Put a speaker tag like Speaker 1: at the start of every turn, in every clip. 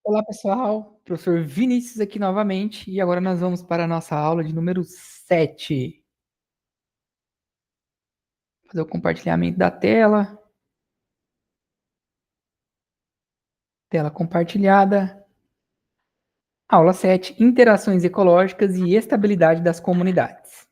Speaker 1: Olá, pessoal. Professor Vinícius aqui novamente e agora nós vamos para a nossa aula de número 7. Fazer o compartilhamento da tela. Tela compartilhada. Aula 7, Interações ecológicas e estabilidade das comunidades.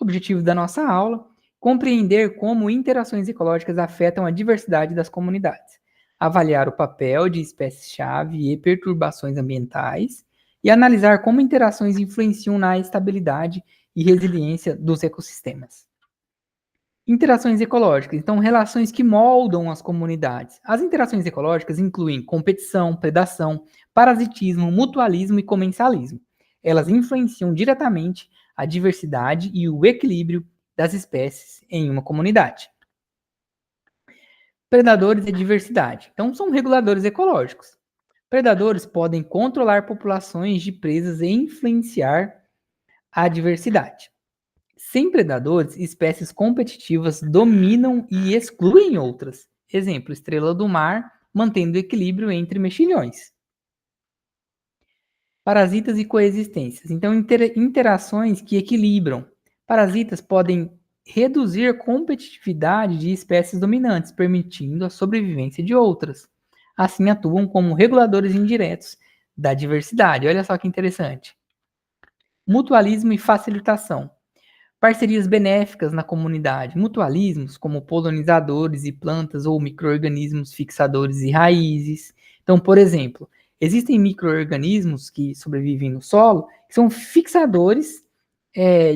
Speaker 1: O objetivo da nossa aula, compreender como interações ecológicas afetam a diversidade das comunidades, avaliar o papel de espécies-chave e perturbações ambientais e analisar como interações influenciam na estabilidade e resiliência dos ecossistemas. Interações ecológicas, então relações que moldam as comunidades. As interações ecológicas incluem competição, predação, parasitismo, mutualismo e comensalismo. Elas influenciam diretamente a diversidade e o equilíbrio das espécies em uma comunidade. Predadores e diversidade. Então, são reguladores ecológicos. Predadores podem controlar populações de presas e influenciar a diversidade. Sem predadores, espécies competitivas dominam e excluem outras. Exemplo, estrela do mar, mantendo equilíbrio entre mexilhões. Parasitas e coexistências. Então, interações que equilibram. Parasitas podem reduzir a competitividade de espécies dominantes, permitindo a sobrevivência de outras. Assim, atuam como reguladores indiretos da diversidade. Olha só que interessante. Mutualismo e facilitação. Parcerias benéficas na comunidade, mutualismos como polinizadores e plantas ou micro-organismos fixadores e raízes. Então, por exemplo, existem micro-organismos que sobrevivem no solo que são fixadores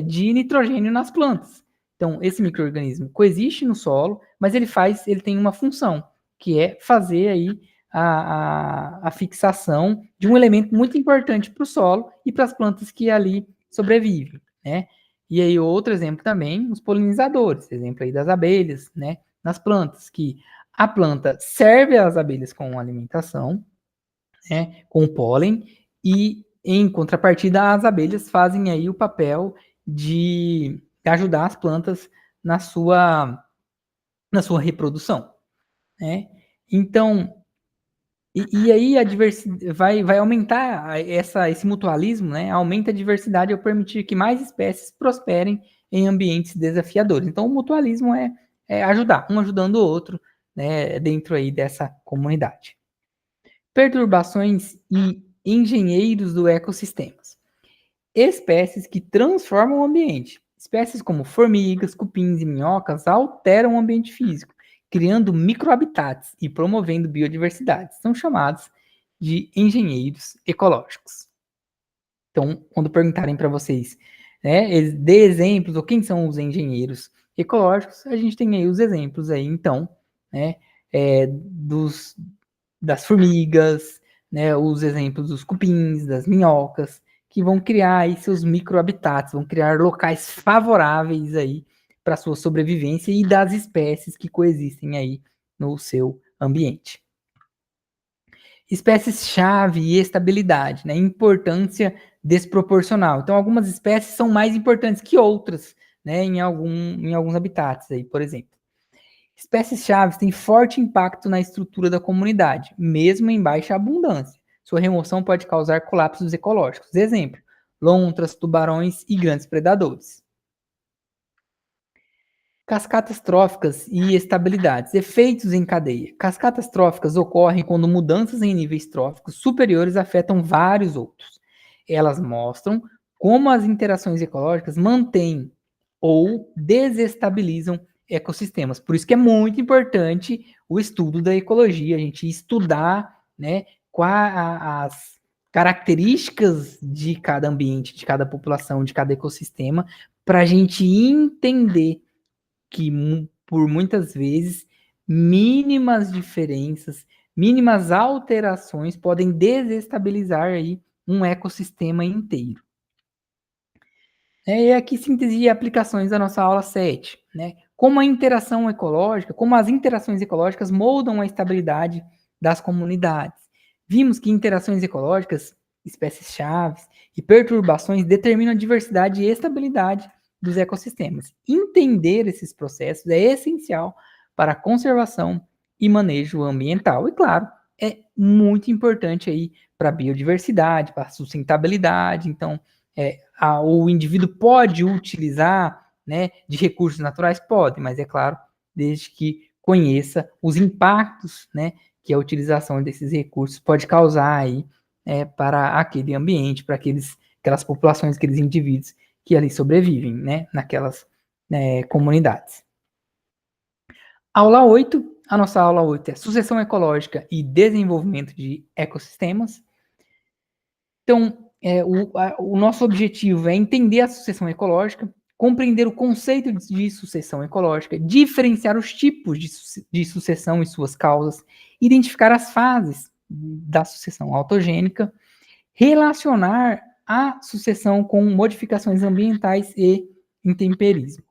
Speaker 1: de nitrogênio nas plantas. Então, esse micro-organismo coexiste no solo, mas ele tem uma função, que é fazer aí a fixação de um elemento muito importante para o solo e para as plantas que ali sobrevivem, né? E aí, outro exemplo também, os polinizadores, exemplo aí das abelhas, né? Nas plantas, que a planta serve as abelhas com alimentação, né? Com pólen, e em contrapartida, as abelhas fazem aí o papel de ajudar as plantas na sua reprodução, né? Então, e aí a diversidade vai aumentar esse mutualismo, né? Aumenta a diversidade ao permitir que mais espécies prosperem em ambientes desafiadores. Então, o mutualismo é ajudar, um ajudando o outro, né? Dentro aí dessa comunidade. Perturbações e engenheiros do ecossistema. Espécies que transformam o ambiente. Espécies como formigas, cupins e minhocas alteram o ambiente físico, criando microhabitats e promovendo biodiversidade. São chamados de engenheiros ecológicos. Então, quando perguntarem para vocês, né, dê exemplos ou quem são os engenheiros ecológicos, a gente tem aí os exemplos aí, então, né, das formigas, né, os exemplos dos cupins, das minhocas, que vão criar aí seus microhabitats, vão criar locais favoráveis aí para sua sobrevivência e das espécies que coexistem aí no seu ambiente. Espécies-chave e estabilidade, né? Importância desproporcional. Então, algumas espécies são mais importantes que outras, né? Em alguns habitats aí, por exemplo. Espécies-chave têm forte impacto na estrutura da comunidade, mesmo em baixa abundância. Sua remoção pode causar colapsos ecológicos. Exemplo, lontras, tubarões e grandes predadores. Cascatas tróficas e estabilidades. Efeitos em cadeia. Cascatas tróficas ocorrem quando mudanças em níveis tróficos superiores afetam vários outros. Elas mostram como as interações ecológicas mantêm ou desestabilizam ecossistemas. Por isso que é muito importante o estudo da ecologia, a gente estudar, né, quais as características de cada ambiente, de cada população, de cada ecossistema, para a gente entender que por muitas vezes mínimas diferenças, mínimas alterações podem desestabilizar aí um ecossistema inteiro. E aqui síntese e aplicações da nossa aula 7, né? Como a interação ecológica, como as interações ecológicas moldam a estabilidade das comunidades. Vimos que interações ecológicas, espécies-chave e perturbações determinam a diversidade e estabilidade dos ecossistemas. Entender esses processos é essencial para a conservação e manejo ambiental. E, claro, é muito importante aí para a biodiversidade, para a sustentabilidade. Então, o indivíduo pode utilizar, né, de recursos naturais? Pode, mas é claro, desde que conheça os impactos, né, que a utilização desses recursos pode causar aí para aquele ambiente, para aquelas populações, aqueles indivíduos que ali sobrevivem, né, naquelas comunidades. Aula 8, a nossa aula 8 é sucessão ecológica e desenvolvimento de ecossistemas. Então, o nosso objetivo é entender a sucessão ecológica, compreender o conceito de sucessão ecológica, diferenciar os tipos de sucessão e suas causas, identificar as fases da sucessão autogênica, relacionar a sucessão com modificações ambientais e intemperismo.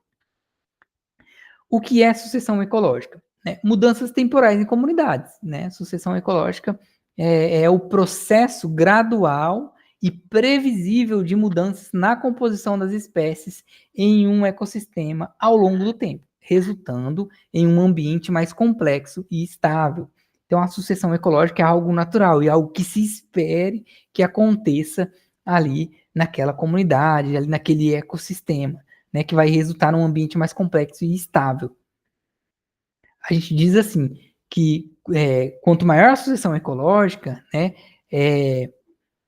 Speaker 1: O que é sucessão ecológica? Mudanças temporais em comunidades. Sucessão ecológica é o processo gradual e previsível de mudanças na composição das espécies em um ecossistema ao longo do tempo, resultando em um ambiente mais complexo e estável. Então, a sucessão ecológica é algo natural e algo que se espere que aconteça ali naquela comunidade, ali naquele ecossistema, que vai resultar num ambiente mais complexo e estável. A gente diz assim, que quanto maior a sucessão ecológica,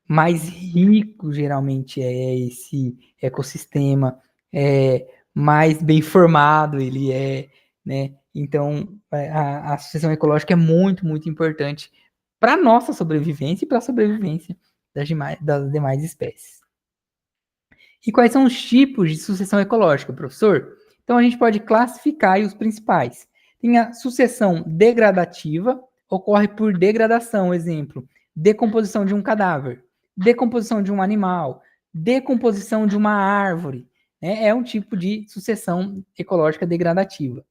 Speaker 1: mais rico geralmente é esse ecossistema, mais bem formado ele é, né? Então, a sucessão ecológica é muito, muito importante para a nossa sobrevivência e para a sobrevivência das demais espécies. E quais são os tipos de sucessão ecológica, professor? Então, a gente pode classificar os principais. Tem a sucessão degradativa, ocorre por degradação, exemplo, decomposição de um cadáver, decomposição de um animal, decomposição de uma árvore. É um tipo de sucessão ecológica degradativa.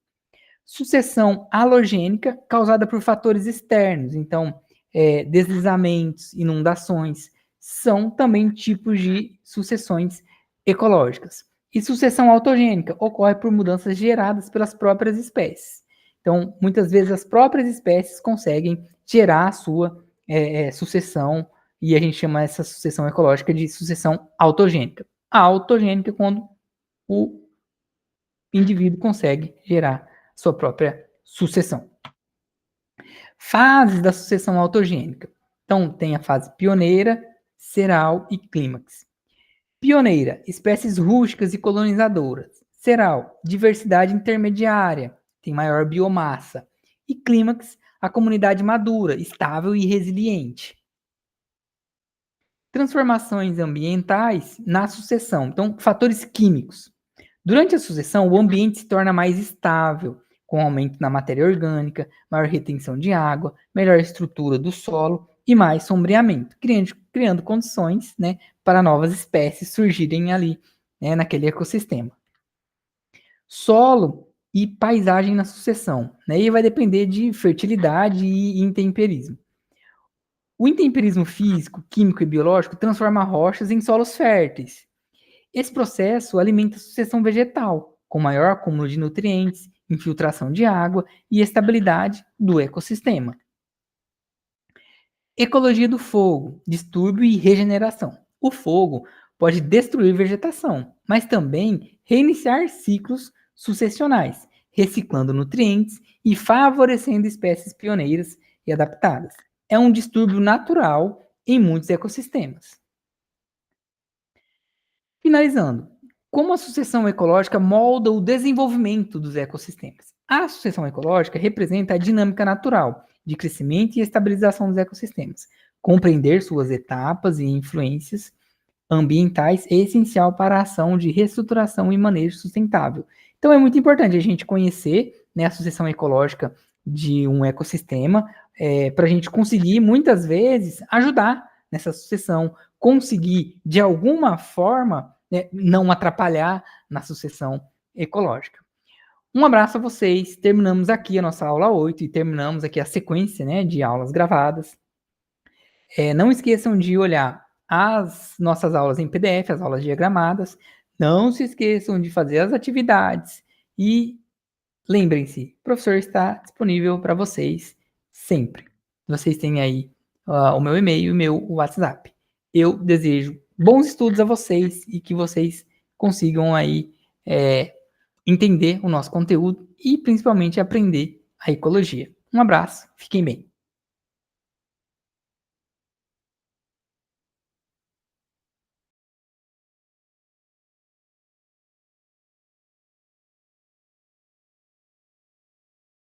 Speaker 1: Sucessão halogênica, causada por fatores externos, então, deslizamentos, inundações, são também tipos de sucessões ecológicas. E sucessão autogênica ocorre por mudanças geradas pelas próprias espécies. Então, muitas vezes as próprias espécies conseguem gerar a sua sucessão, e a gente chama essa sucessão ecológica de sucessão autogênica. A autogênica é quando o indivíduo consegue gerar sua própria sucessão. Fases da sucessão autogênica. Então, tem a fase pioneira, cereal e clímax. Pioneira, espécies rústicas e colonizadoras. Cereal, diversidade intermediária, tem maior biomassa. E clímax, a comunidade madura, estável e resiliente. Transformações ambientais na sucessão. Então, fatores químicos. Durante a sucessão, o ambiente se torna mais estável, com aumento na matéria orgânica, maior retenção de água, melhor estrutura do solo e mais sombreamento, criando condições, para novas espécies surgirem ali, naquele ecossistema. Solo e paisagem na sucessão, e vai depender de fertilidade e intemperismo. O intemperismo físico, químico e biológico transforma rochas em solos férteis. Esse processo alimenta a sucessão vegetal, com maior acúmulo de nutrientes, infiltração de água e estabilidade do ecossistema. Ecologia do fogo, distúrbio e regeneração. O fogo pode destruir vegetação, mas também reiniciar ciclos sucessionais, reciclando nutrientes e favorecendo espécies pioneiras e adaptadas. É um distúrbio natural em muitos ecossistemas. Finalizando, como a sucessão ecológica molda o desenvolvimento dos ecossistemas? A sucessão ecológica representa a dinâmica natural de crescimento e estabilização dos ecossistemas. Compreender suas etapas e influências ambientais é essencial para a ação de reestruturação e manejo sustentável. Então é muito importante a gente conhecer, a sucessão ecológica de um ecossistema para a gente conseguir, muitas vezes, ajudar nessa sucessão, conseguir, de alguma forma, não atrapalhar na sucessão ecológica. Um abraço a vocês. Terminamos aqui a nossa aula 8 e terminamos aqui a sequência, de aulas gravadas. Não esqueçam de olhar as nossas aulas em PDF, as aulas diagramadas. Não se esqueçam de fazer as atividades. E lembrem-se, o professor está disponível para vocês sempre. Vocês têm aí o meu e-mail e o meu WhatsApp. Eu desejo bons estudos a vocês e que vocês consigam aí entender o nosso conteúdo e principalmente aprender a ecologia. Um abraço, fiquem bem.